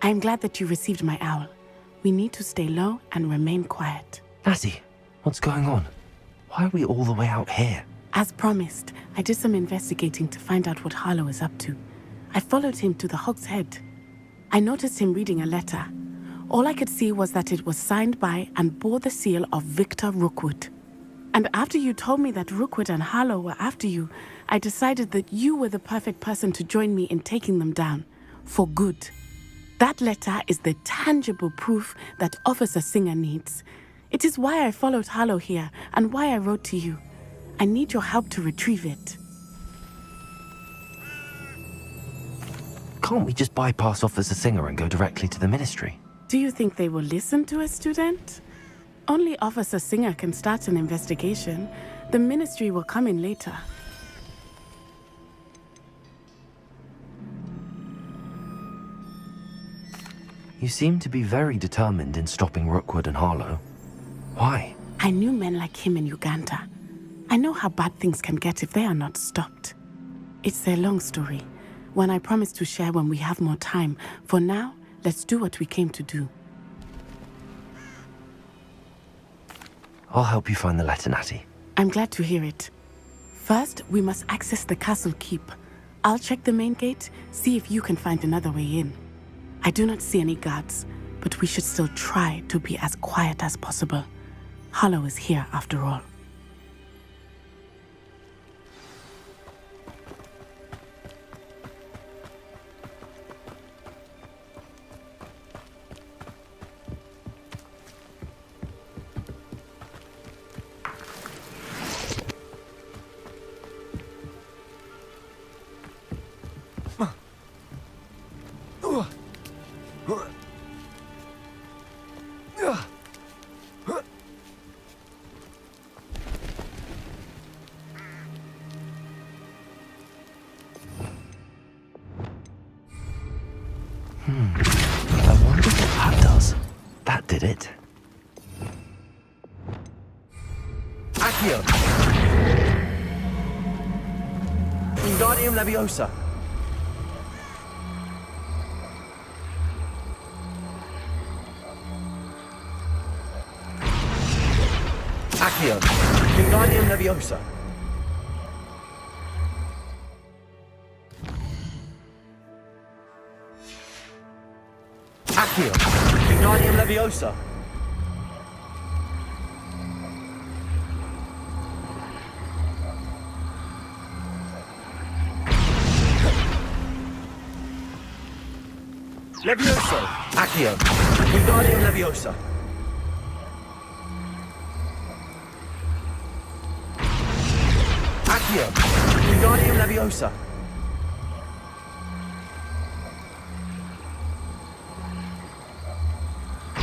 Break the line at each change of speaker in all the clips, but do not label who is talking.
I'm glad that you received my owl. We need to stay low and remain quiet.
Natty, what's going on? Why are we all the way out here?
As promised, I did some investigating to find out what Harlow is up to. I followed him to the Hog's Head. I noticed him reading a letter. All I could see was that it was signed by and bore the seal of Victor Rookwood. And after you told me that Rookwood and Harlow were after you, I decided that you were the perfect person to join me in taking them down. For good. That letter is the tangible proof that Officer Singer needs. It is why I followed Harlow here and why I wrote to you. I need your help to retrieve it.
Can't we just bypass Officer Singer and go directly to the ministry?
Do you think they will listen to a student? Only Officer Singer can start an investigation. The ministry will come in later.
You seem to be very determined in stopping Rookwood and Harlow. Why?
I knew men like him in Uganda. I know how bad things can get if they are not stopped. It's a long story, one I promise to share when we have more time. For now, let's do what we came to do.
I'll help you find the letter, Natty.
I'm glad to hear it. First, we must access the castle keep. I'll check the main gate, see if you can find another way in. I do not see any guards, but we should still try to be as quiet as possible. Harlow is here after all.
I wonder what that does. That did it. Accio! Wingardium Leviosa! Accio! Wingardium Leviosa! Accio! Wingardium Leviosa! Levioso! Accio! Wingardium Leviosa! Accio! Wingardium Leviosa!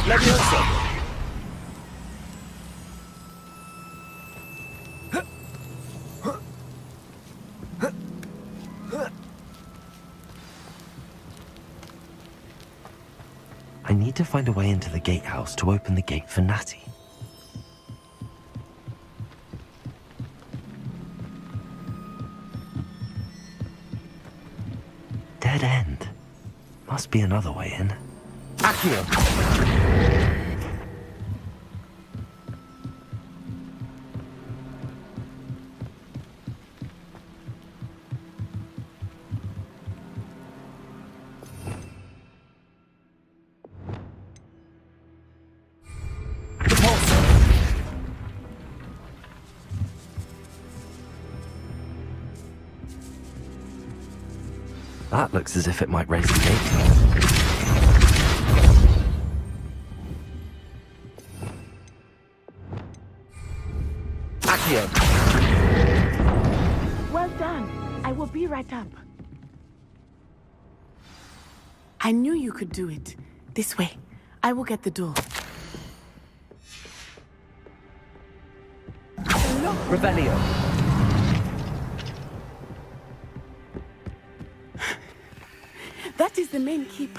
Leviosa! I need to find a way into the gatehouse to open the gate for Natty. Dead end. Must be another way in. Accio! That looks as if it might raise the gate. Accio!
Well done. I will be right up. I knew you could do it. This way. I will get the door.
Revelio!
That is the main keep.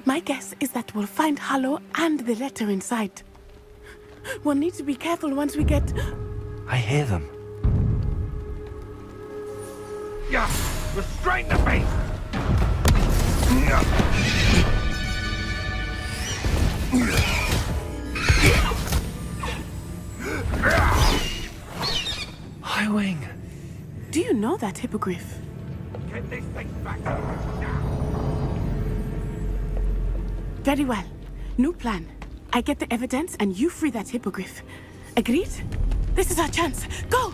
My guess is that we'll find Harlow and the letter inside. We'll need to be careful once we get...
I hear them.
Yeah! Restrain the beast!
know that hippogriff?
Get this thing back now!
Very well. New plan. I get the evidence and you free that hippogriff. Agreed? This is our chance. Go!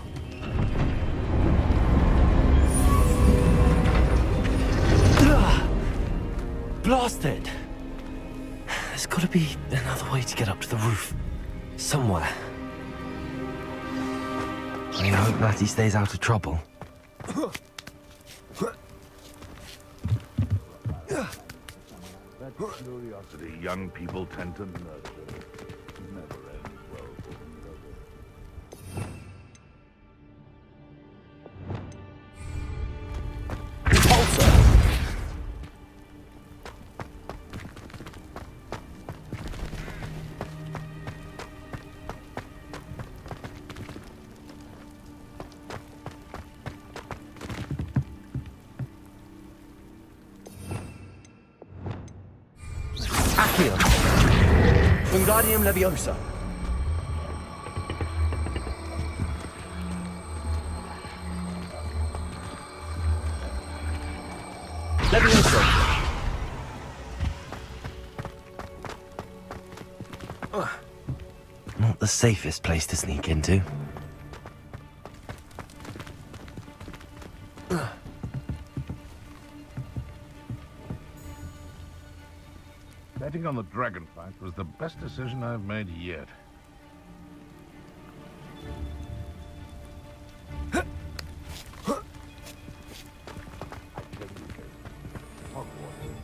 Blasted! There's gotta be another way to get up to the roof. Somewhere. I hope Matty stays out of trouble.
That curiosity young people tend to nurture never ends well for them, does it?
Accio! Wingardium Leviosa! Leviosa! Not the safest place to sneak into.
Betting on the dragonflight was the best decision I've made yet. Hogwarts.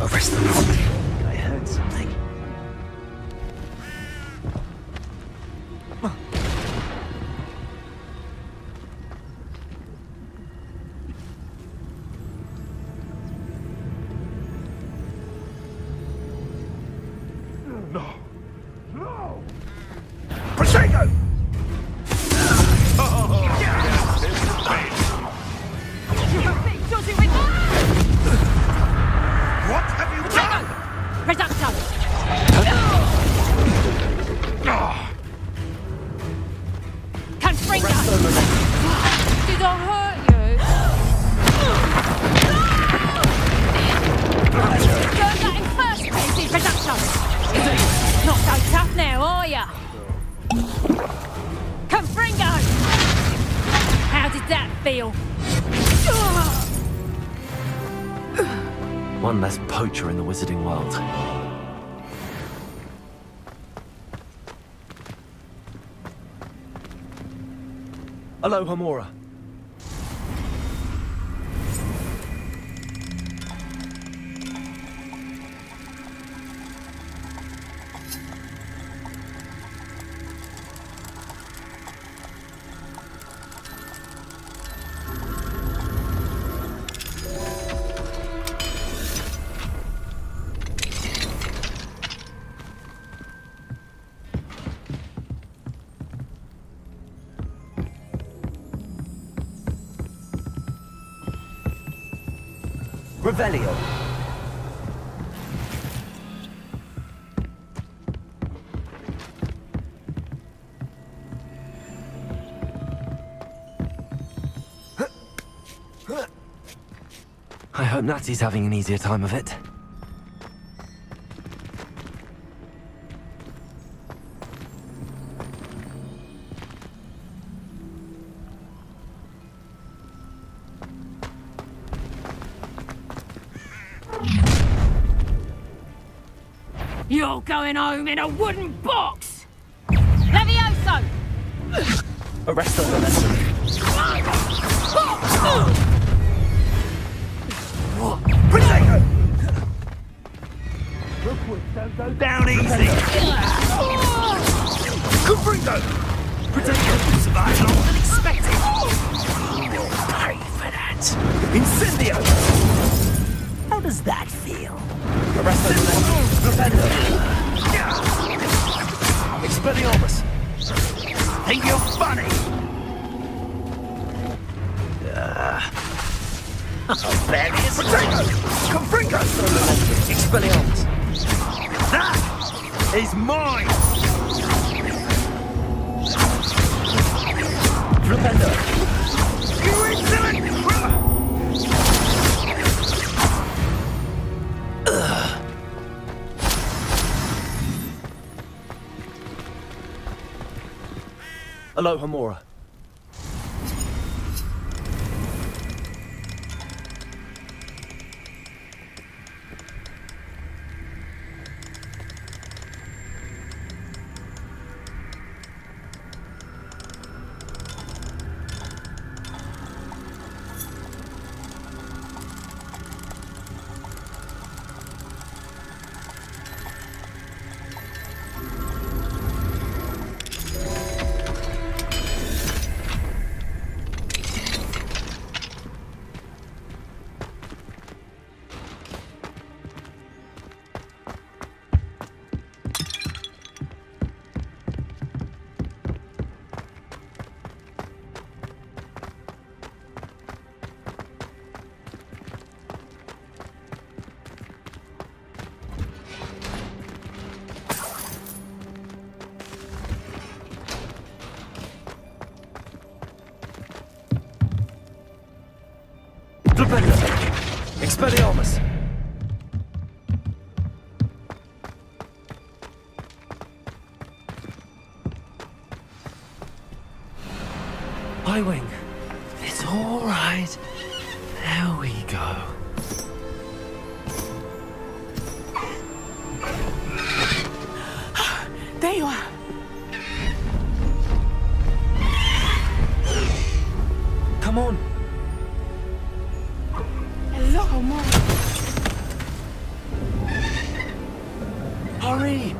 Arrest them. I heard something.
No! No! Prosecco! What have you done?
Reducto! Confringo! Did I hurt you? Learn that in first place, Reducto! Not so tough now, are ya? Confringo! How did that feel?
One less poacher in the wizarding world. Aloha, Mora. Revelio. I hope Natsy's having an easier time of it.
You're going home in a wooden box! Levioso!
Arrest the momentum.
Protect her! Don't go down easy! Confringo!
Protect her. You survived longer than expected. You'll pay for that. Incendio! How does that feel? Arrest the momentum. Defender. Expelliarmus.
Think you're funny?
Various.
Potato! Confringo!
Expelliarmus.
That is mine!
Defender.
You insolent!
Aloha Mora. Defender. Expelliarmus. High wing. It's all right. There we go.
There you are.
Come on.
Hello, Mom.
Hurry.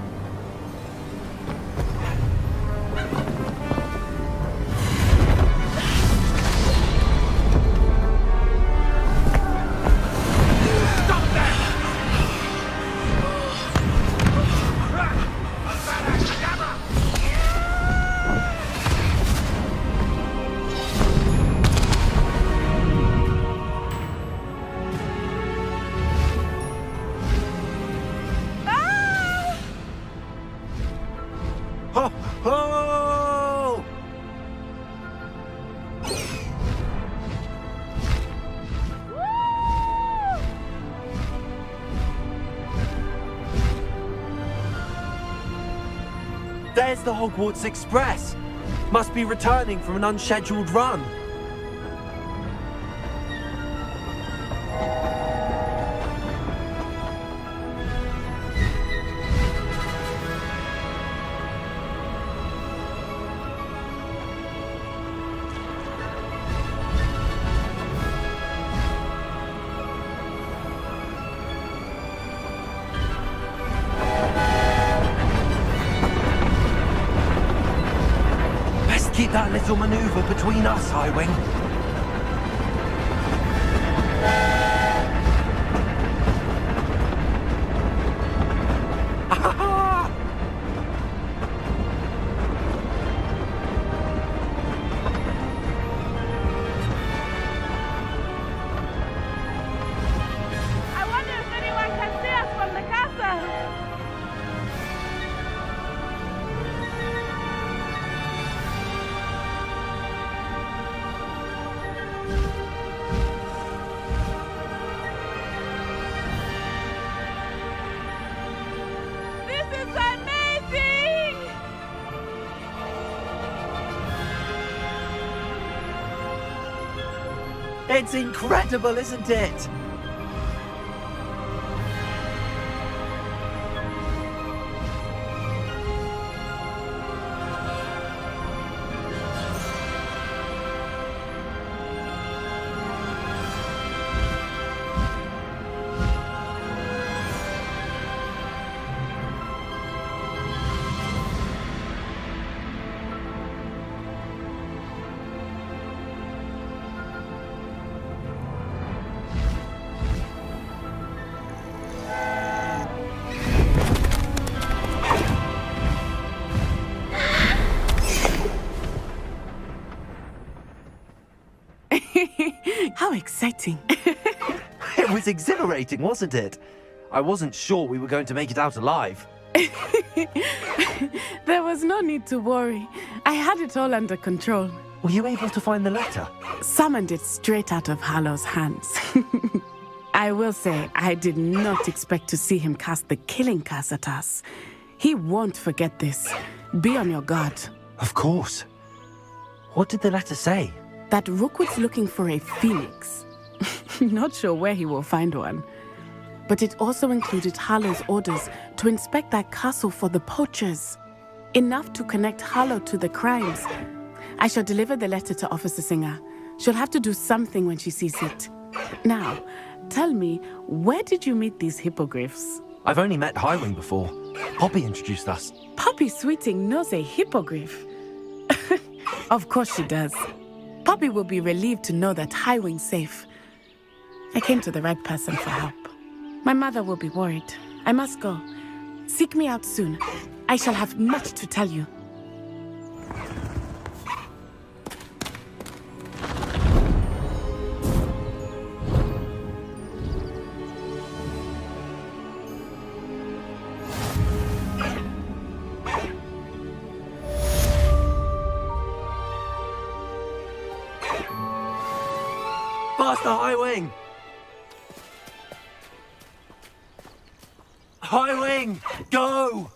Ho, ho! There's the Hogwarts Express. Must be returning from an unscheduled run. Best keep that little maneuver between us, High Wing.
I wonder if anyone can see us from the castle. This is amazing!
It's incredible, isn't it?
How exciting.
It was exhilarating, wasn't it? I wasn't sure we were going to make it out alive.
There was no need to worry. I had it all under control.
Were you able to find the letter?
Summoned it straight out of Harlow's hands. I will say, I did not expect to see him cast the killing curse at us. He won't forget this. Be on your guard.
Of course. What did the letter say?
That Rookwood's looking for a phoenix. Not sure where he will find one. But it also included Harlow's orders to inspect that castle for the poachers. Enough to connect Harlow to the crimes. I shall deliver the letter to Officer Singer. She'll have to do something when she sees it. Now, tell me, where did you meet these hippogriffs?
I've only met Highwing before. Poppy introduced us.
Poppy Sweeting knows a hippogriff. Of course she does. Poppy will be relieved to know that Highwing's safe. I came to the right person for help. My mother will be worried. I must go. Seek me out soon. I shall have much to tell you.
Faster, Highwing! Highwing, go!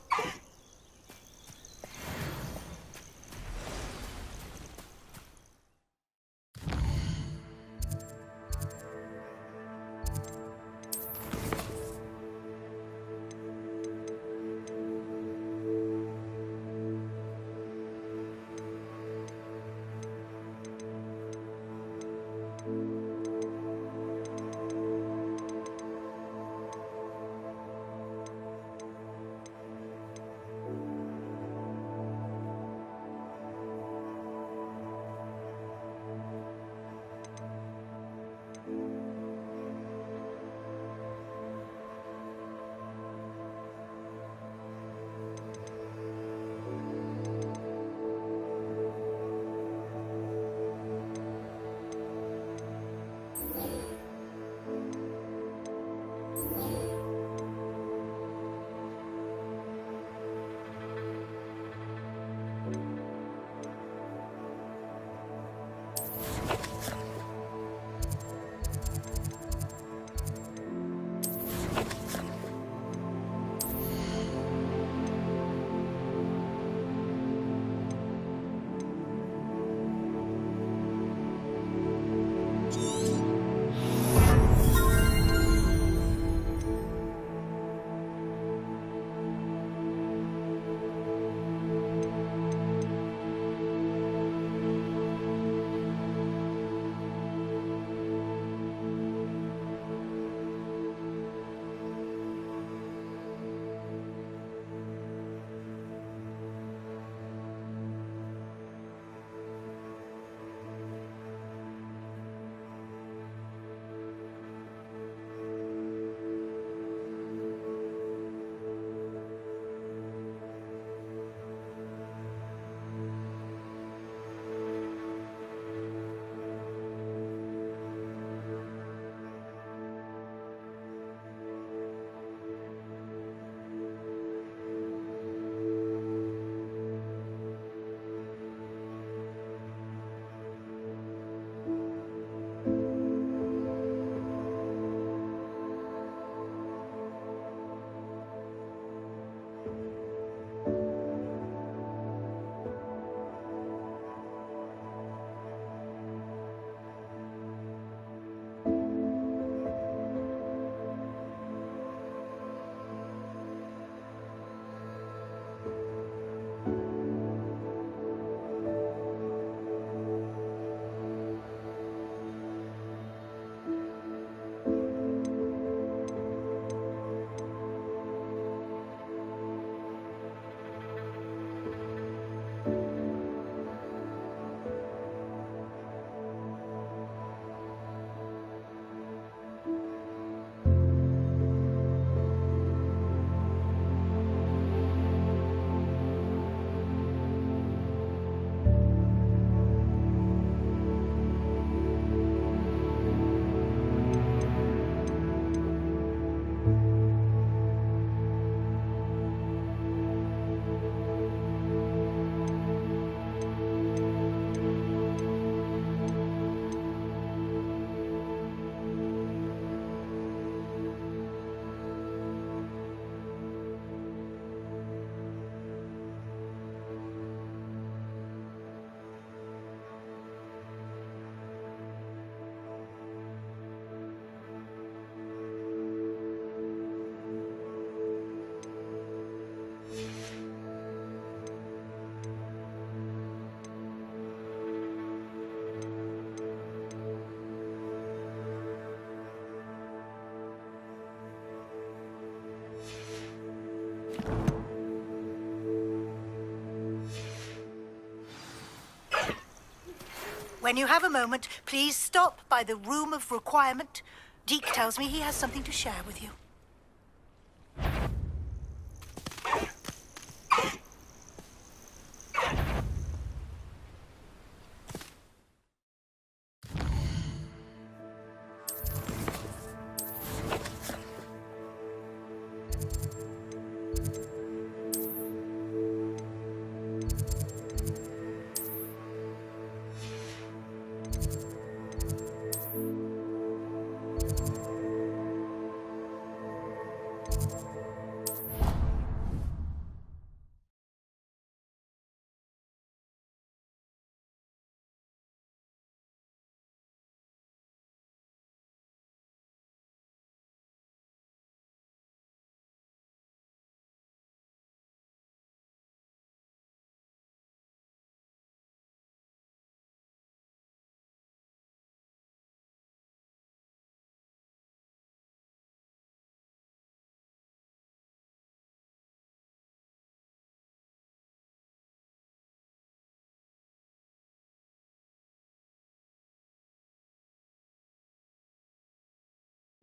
When you have a moment, please stop by the Room of Requirement. Deke tells me he has something to share with you.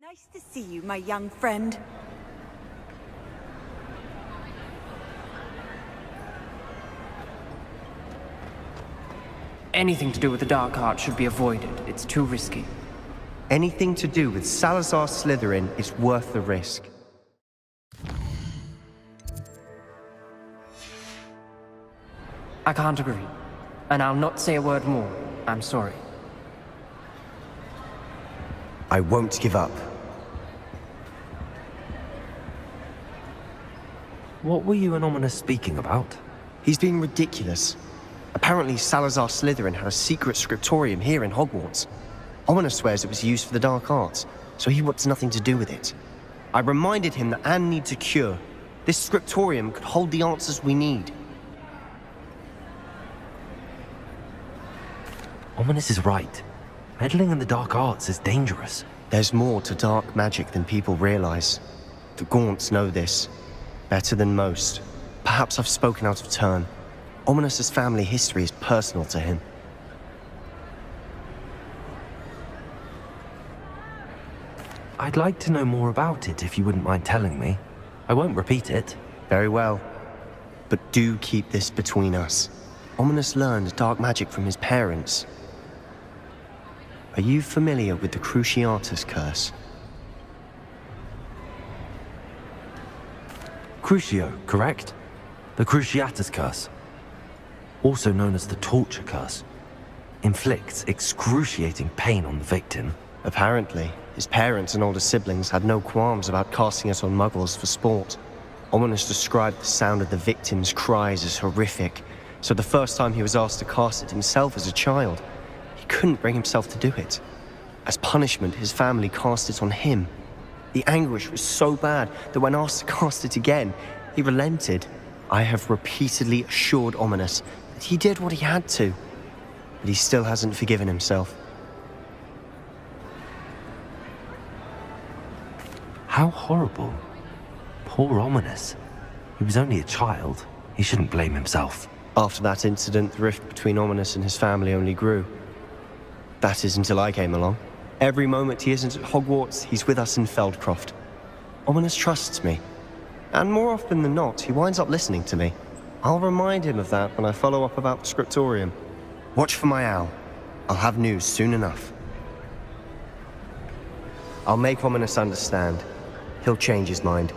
Nice to see you, my young friend.
Anything to do with the dark arts should be avoided. It's too risky.
Anything to do with Salazar Slytherin is worth the risk.
I can't agree. And I'll not say a word more. I'm sorry.
I won't give up.
What were you and Ominous speaking about?
He's being ridiculous. Apparently Salazar Slytherin had a secret scriptorium here in Hogwarts. Ominous swears it was used for the dark arts, so he wants nothing to do with it. I reminded him that Anne needs a cure. This scriptorium could hold the answers we need.
Ominous is right. Meddling in the dark arts is dangerous.
There's more to dark magic than people realize. The Gaunts know this. Better than most. Perhaps I've spoken out of turn. Ominous's family history is personal to him.
I'd like to know more about it if you wouldn't mind telling me. I won't repeat it.
Very well. But do keep this between us. Ominous learned dark magic from his parents. Are you familiar with the Cruciatus Curse?
Crucio, correct? The Cruciatus Curse. Also known as the Torture Curse. Inflicts excruciating pain on the victim.
Apparently, his parents and older siblings had no qualms about casting it on muggles for sport. Ominous described the sound of the victim's cries as horrific, so the first time he was asked to cast it himself as a child, he couldn't bring himself to do it. As punishment, his family cast it on him. The anguish was so bad that when asked to cast it again, he relented. I have repeatedly assured Ominous that he did what he had to, but he still hasn't forgiven himself.
How horrible. Poor Ominous. He was only a child. He shouldn't blame himself.
After that incident, the rift between Ominous and his family only grew. That is until I came along. Every moment he isn't at Hogwarts, he's with us in Feldcroft. Ominous trusts me. And more often than not, he winds up listening to me. I'll remind him of that when I follow up about the scriptorium. Watch for my owl. I'll have news soon enough. I'll make Ominous understand. He'll change his mind.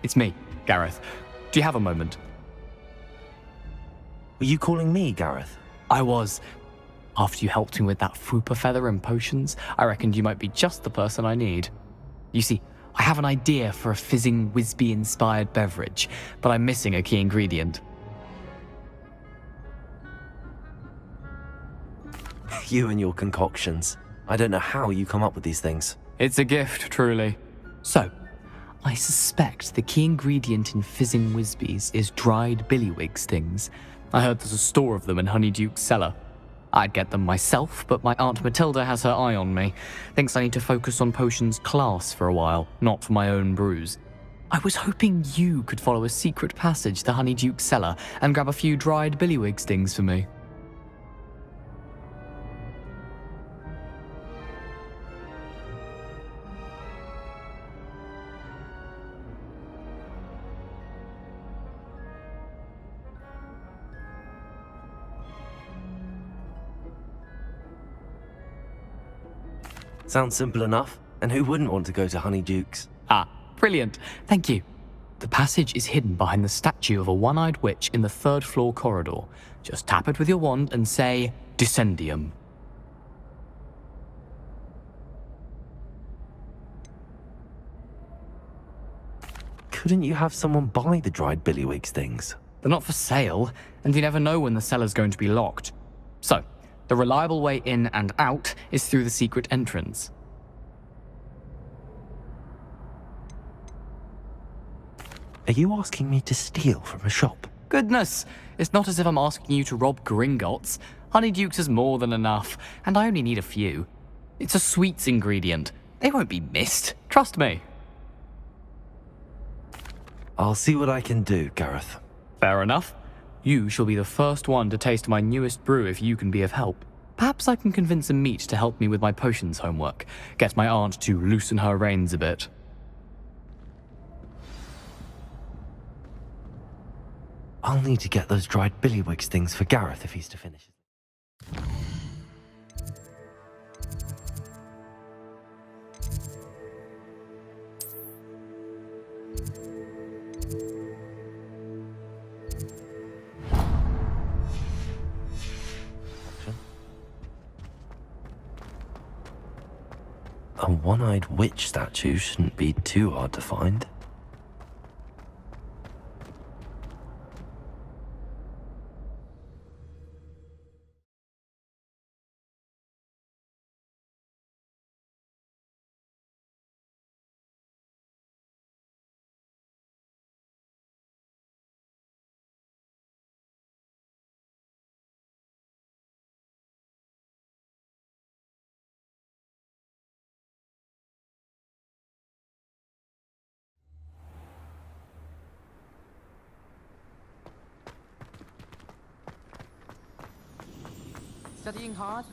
It's me, Gareth. Do you have a moment?
Were you calling me, Gareth?
I was. After you helped me with that fupa feather and potions, I reckoned you might be just the person I need. You see, I have an idea for a fizzing Whizbee-inspired beverage, but I'm missing a key ingredient.
You and your concoctions. I don't know how you come up with these things.
It's a gift, truly. So, I suspect the key ingredient in fizzing Whizbees is dried billywig stings. I heard there's a store of them in Honeyduke's cellar. I'd get them myself, but my Aunt Matilda has her eye on me. Thinks I need to focus on potions class for a while, not for my own brews. I was hoping you could follow a secret passage to Honeyduke's cellar and grab a few dried billywig stings for me.
Sounds simple enough. And who wouldn't want to go to Honeyduke's?
Ah, brilliant. Thank you. The passage is hidden behind the statue of a one-eyed witch in the third-floor corridor. Just tap it with your wand and say, Descendium.
Couldn't you have someone buy the dried billywig stings?
They're not for sale, and you never know when the cellar's going to be locked. So, the reliable way in and out is through the secret entrance.
Are you asking me to steal from a shop?
Goodness, it's not as if I'm asking you to rob Gringotts. Honeyduke's is more than enough, and I only need a few. It's a sweets ingredient. They won't be missed. Trust me.
I'll see what I can do, Gareth.
Fair enough. You shall be the first one to taste my newest brew if you can be of help. Perhaps I can convince a meat to help me with my potions homework. Get my aunt to loosen her reins a bit.
I'll need to get those dried billywig stings for Gareth if he's to finish. A one-eyed witch statue shouldn't be too hard to find.
Studying hard?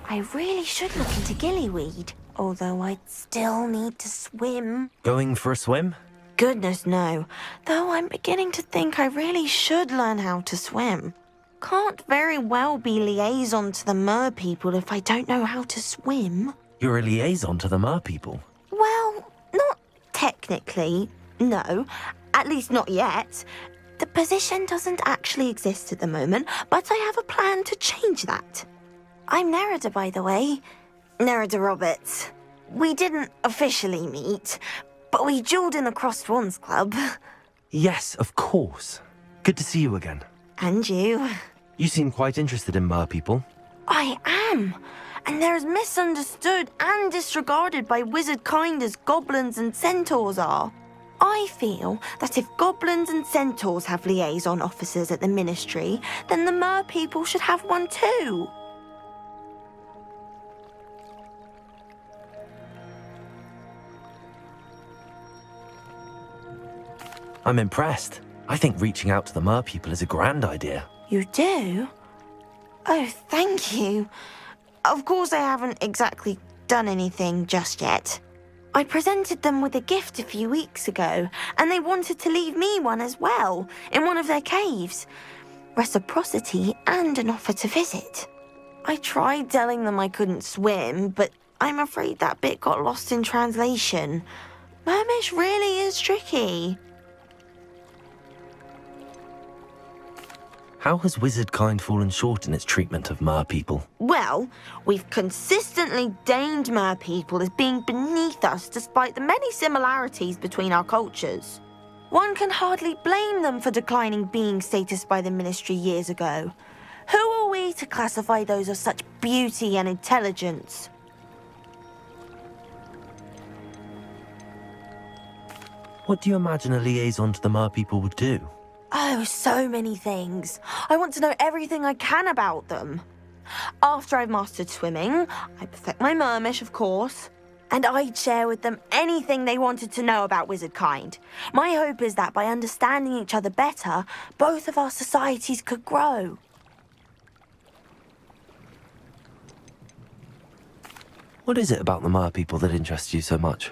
I really should look into gillyweed, although I'd still need to swim.
Going for a swim?
Goodness, no. Though I'm beginning to think I really should learn how to swim. Can't very well be liaison to the mer people if I don't know how to swim.
You're a liaison to the mer people.
Well, not technically, no. At least not yet. The position doesn't actually exist at the moment, but I have a plan to change that. I'm Nerida, by the way. Nerida Roberts. We didn't officially meet, but we duelled in the Crossed Wands Club.
Yes, of course. Good to see you again.
And you.
You seem quite interested in merpeople.
I am. And they're as misunderstood and disregarded by wizard kind as goblins and centaurs are. I feel that if goblins and centaurs have liaison officers at the Ministry, then the merpeople should have one too.
I'm impressed. I think reaching out to the merpeople is a grand idea.
You do? Oh, thank you. Of course I haven't exactly done anything just yet. I presented them with a gift a few weeks ago, and they wanted to leave me one as well, in one of their caves. Reciprocity and an offer to visit. I tried telling them I couldn't swim, but I'm afraid that bit got lost in translation. Mermish really is tricky.
How has wizard kind fallen short in its treatment of merpeople?
Well, we've consistently deemed merpeople as being beneath us despite the many similarities between our cultures. One can hardly blame them for declining being status by the Ministry years ago. Who are we to classify those of such beauty and intelligence?
What do you imagine a liaison to the merpeople would do?
Oh, so many things. I want to know everything I can about them. After I've mastered swimming, I perfect my mermish, of course, and I'd share with them anything they wanted to know about wizard kind. My hope is that by understanding each other better, both of our societies could grow.
What is it about the merpeople that interests you so much?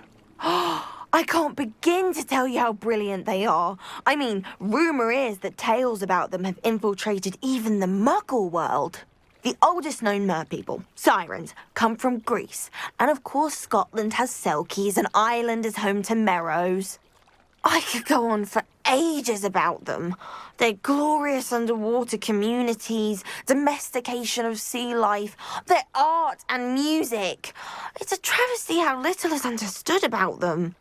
I can't begin to tell you how brilliant they are. I mean, rumour is that tales about them have infiltrated even the Muggle world. The oldest known merpeople, sirens, come from Greece. And of course Scotland has Selkies and Ireland is home to Merrows. I could go on for ages about them. Their glorious underwater communities, domestication of sea life, their art and music. It's a travesty how little is understood about them.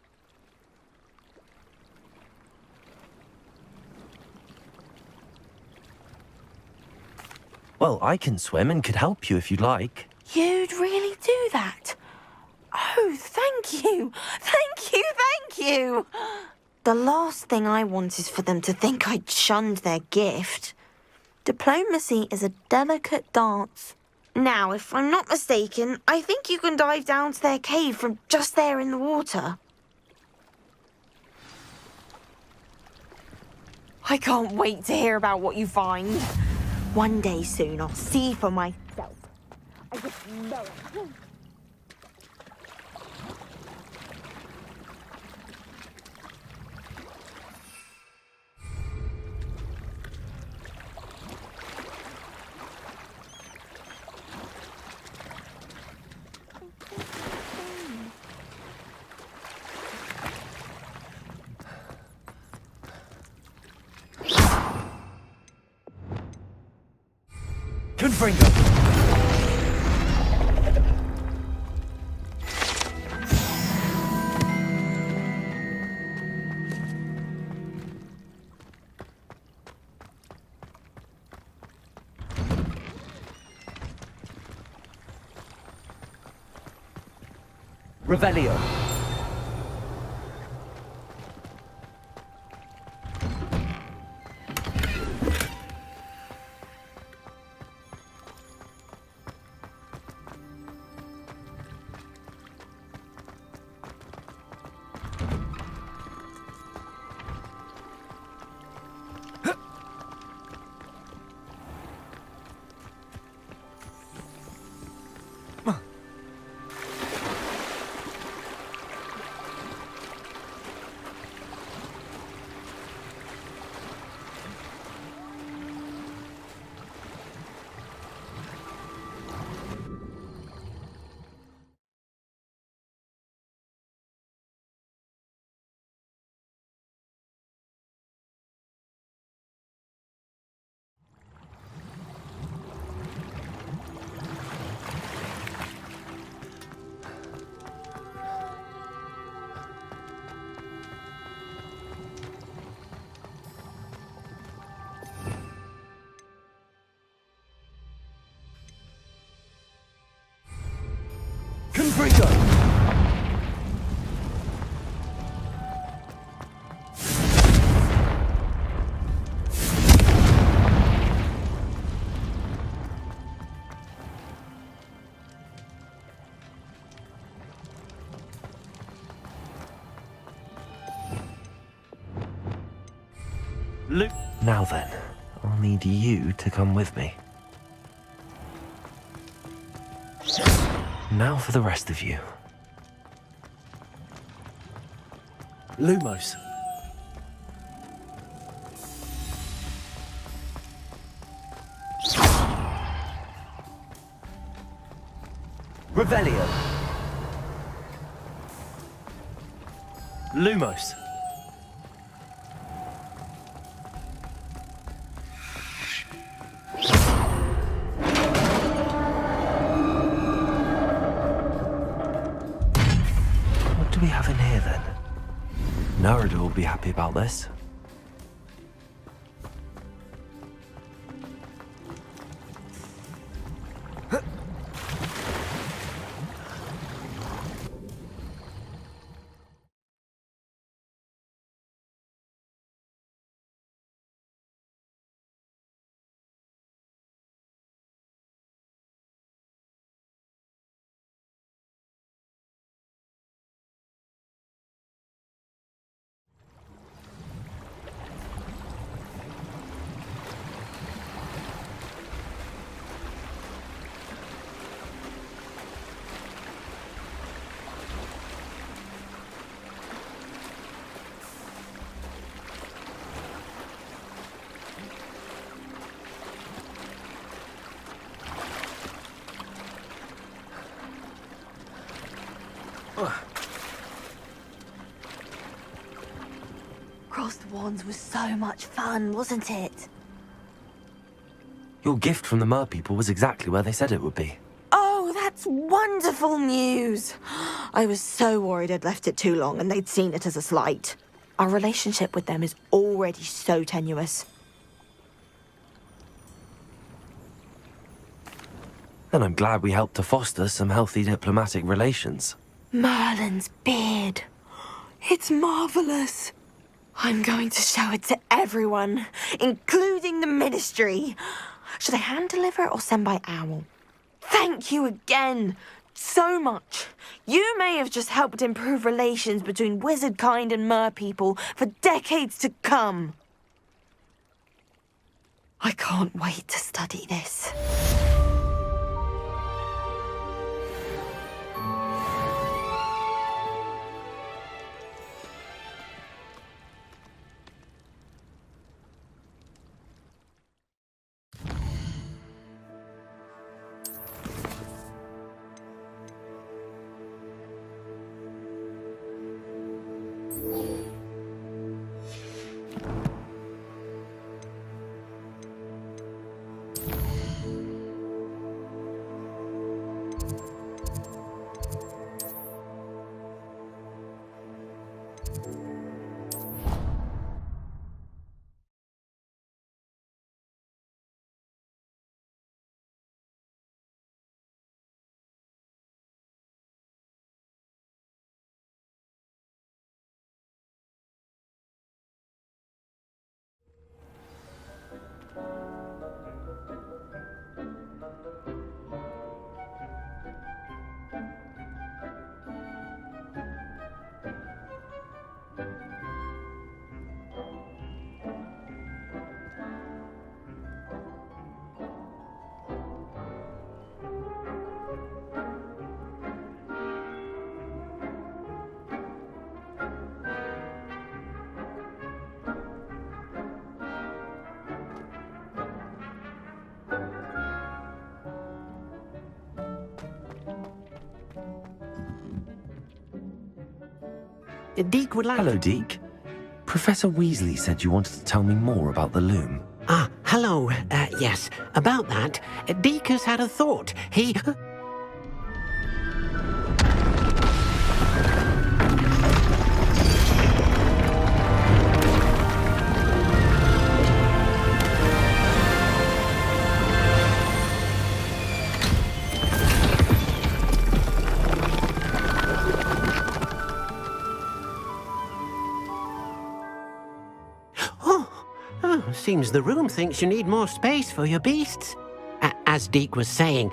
Well, I can swim and could help you if you'd like.
You'd really do that? Oh, thank you! Thank you, thank you! The last thing I want is for them to think I'd shunned their gift. Diplomacy is a delicate dance. Now, if I'm not mistaken, I think you can dive down to their cave from just there in the water. I can't wait to hear about what you find. One day soon, I'll see for myself. I just know it.
Confringo! Revelio. for he goes!
Luke. Now then, I'll need you to come with me. Now for the rest of you.
Lumos. Revelio. Lumos.
What do we have in here then? Narada will be happy about this.
Crossed Wands was so much fun, wasn't it?
Your gift from the Mer people was exactly where they said it would be.
Oh, that's wonderful news. I was so worried I'd left it too long and they'd seen it as a slight. Our relationship with them is already so tenuous.
Then I'm glad we helped to foster some healthy diplomatic relations.
Merlin's beard. It's marvelous. I'm going to show it to everyone, including the Ministry. Should I hand deliver it or send by owl? Thank you again. So much. You may have just helped improve relations between wizard kind and mer people for decades to come. I can't wait to study this.
Deke would like...
Hello, Deke. Professor Weasley said you wanted to tell me more about the loom.
Ah, hello. Yes, about that. Deke has had a thought. He... seems the room thinks you need more space for your beasts. As Deke was saying,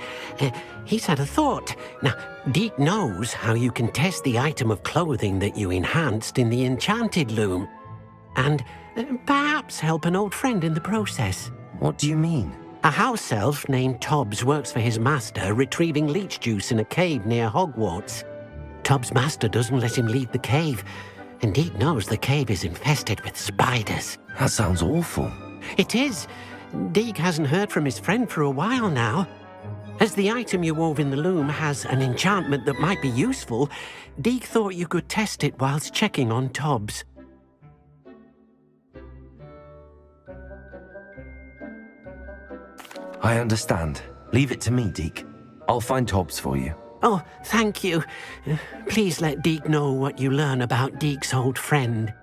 he's had a thought. Now, Deke knows how you can test the item of clothing that you enhanced in the enchanted loom. And perhaps help an old friend in the process.
What do you mean?
A house elf named Tobbs works for his master, retrieving leech juice in a cave near Hogwarts. Tobbs' master doesn't let him leave the cave, and Deke knows the cave is infested with spiders.
That sounds awful.
It is. Deke hasn't heard from his friend for a while now. As the item you wove in the loom has an enchantment that might be useful, Deke thought you could test it whilst checking on Tobbs.
I understand. Leave it to me, Deke. I'll find Tobbs for you.
Oh, thank you. Please let Deke know what you learn about Deke's old friend.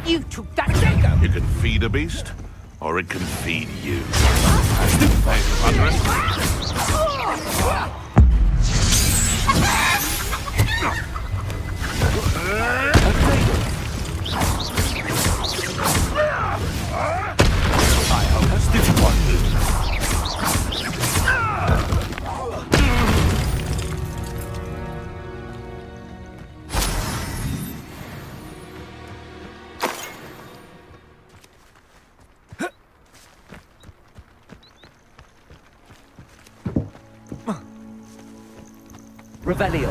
You took that.
You can feed a beast, or it can feed you. I hope that's this one.
Revelio.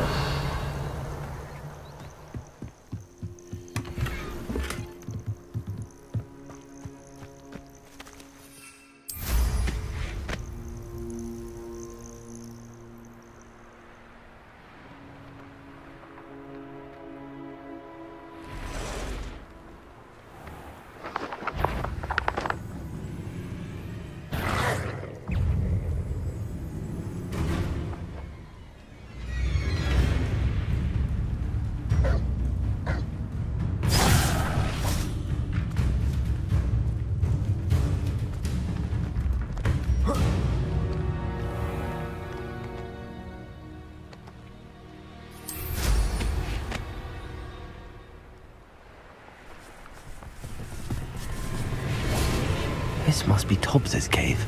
This must be Tobbs's cave.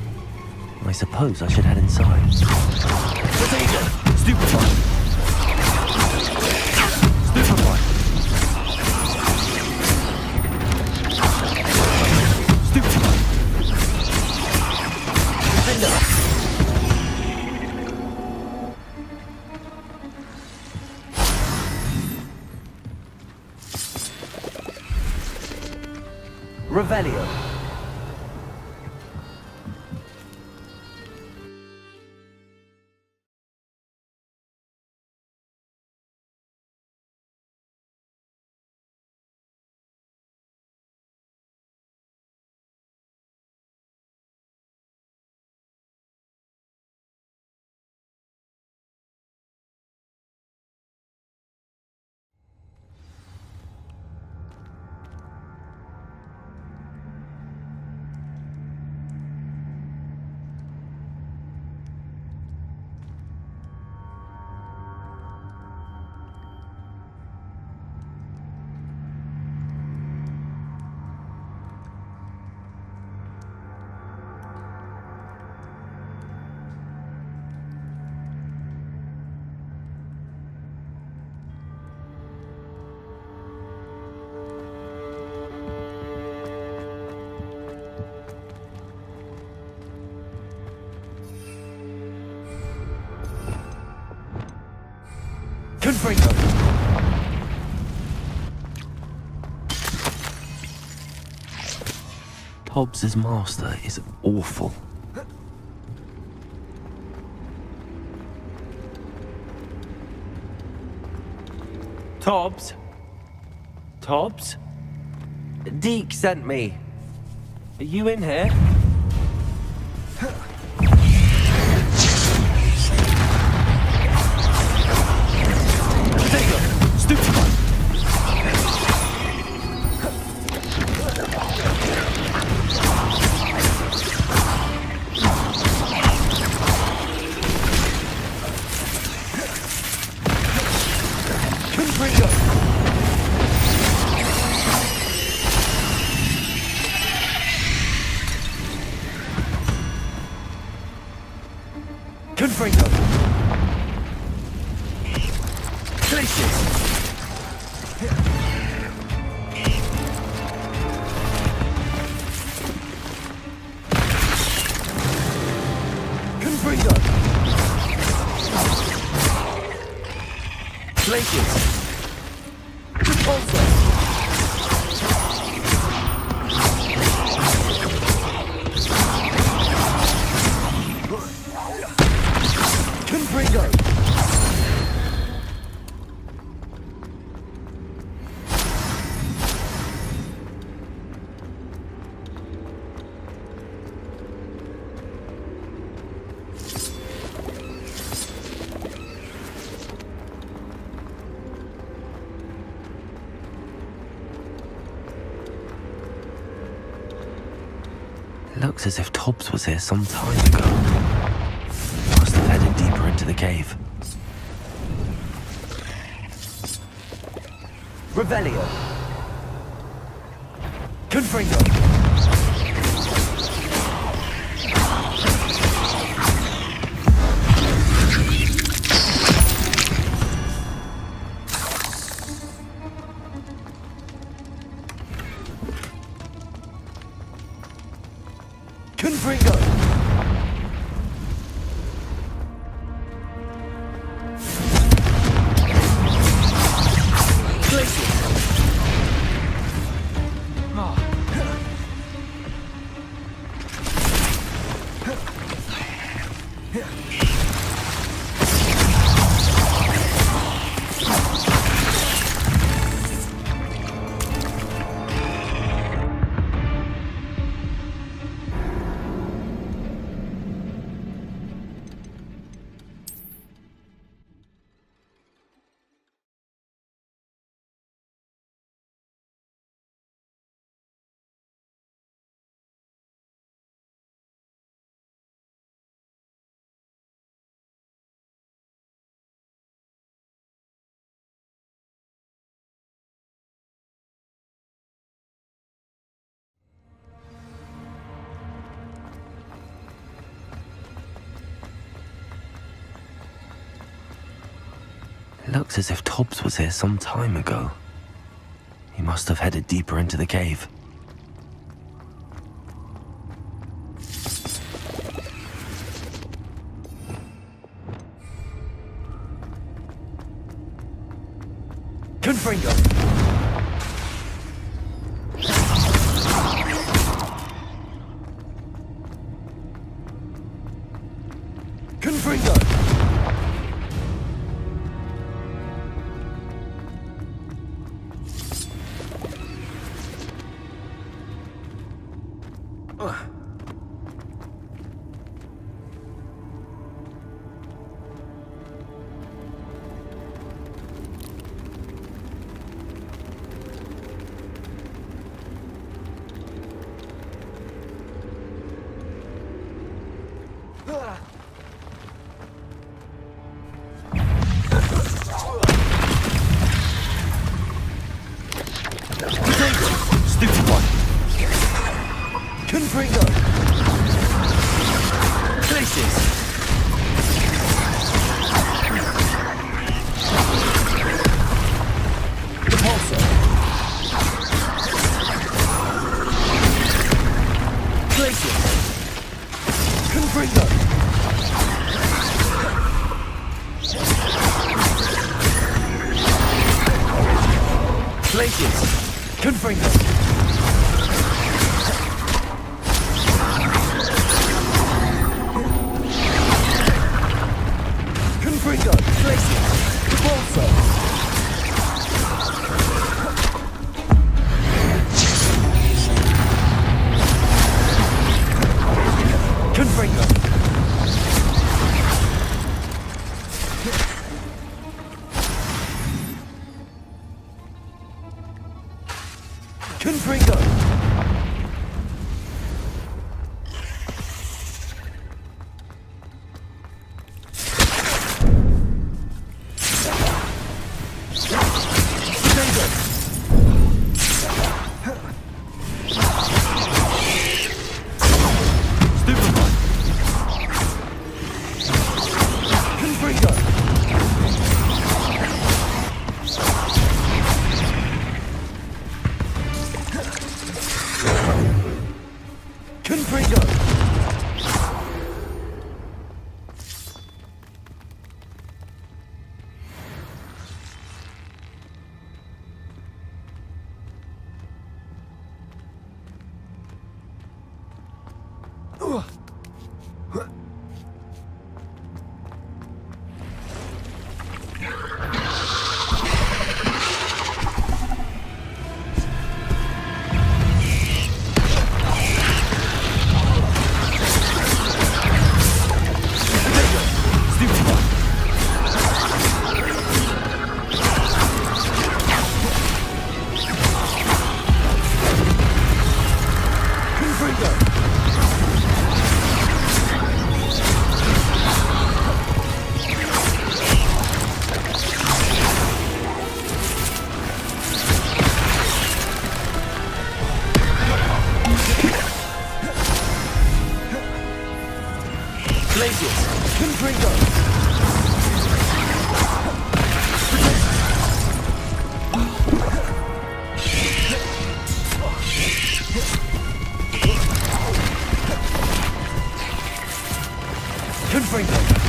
I suppose I should head inside.
Potato! Stupefy! Stupefy! Stupefy!
Revelio.
Confringo!
Hobbs's master is awful.
Tobbs? Tobbs? Deke sent me. Are you in here? Stupid one! Confringo! Glacius! Confringo! Glacius! Repulsor! Confringo!
Looks as if Tobbs was here some time ago. Must have headed deeper into the cave.
Revelio! Confringo! Confringo!
Looks as if Tobbs was here some time ago. He must have headed deeper into the cave.
Confringo! Confringo! Stupid one! Confringo! Glaciers! Confringo! Confringo! Glaciers! Balsa! Confringo! Confringo!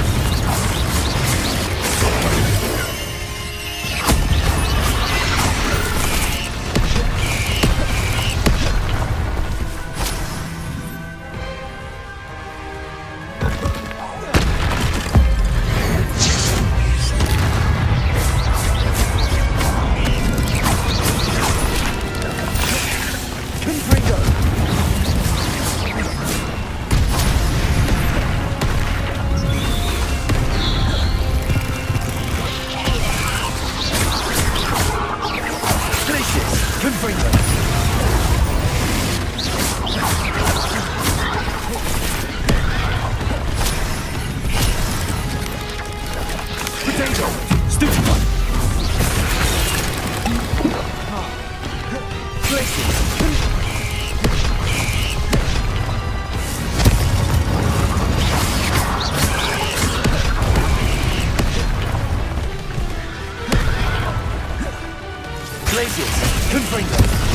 Glaciers! Confringo!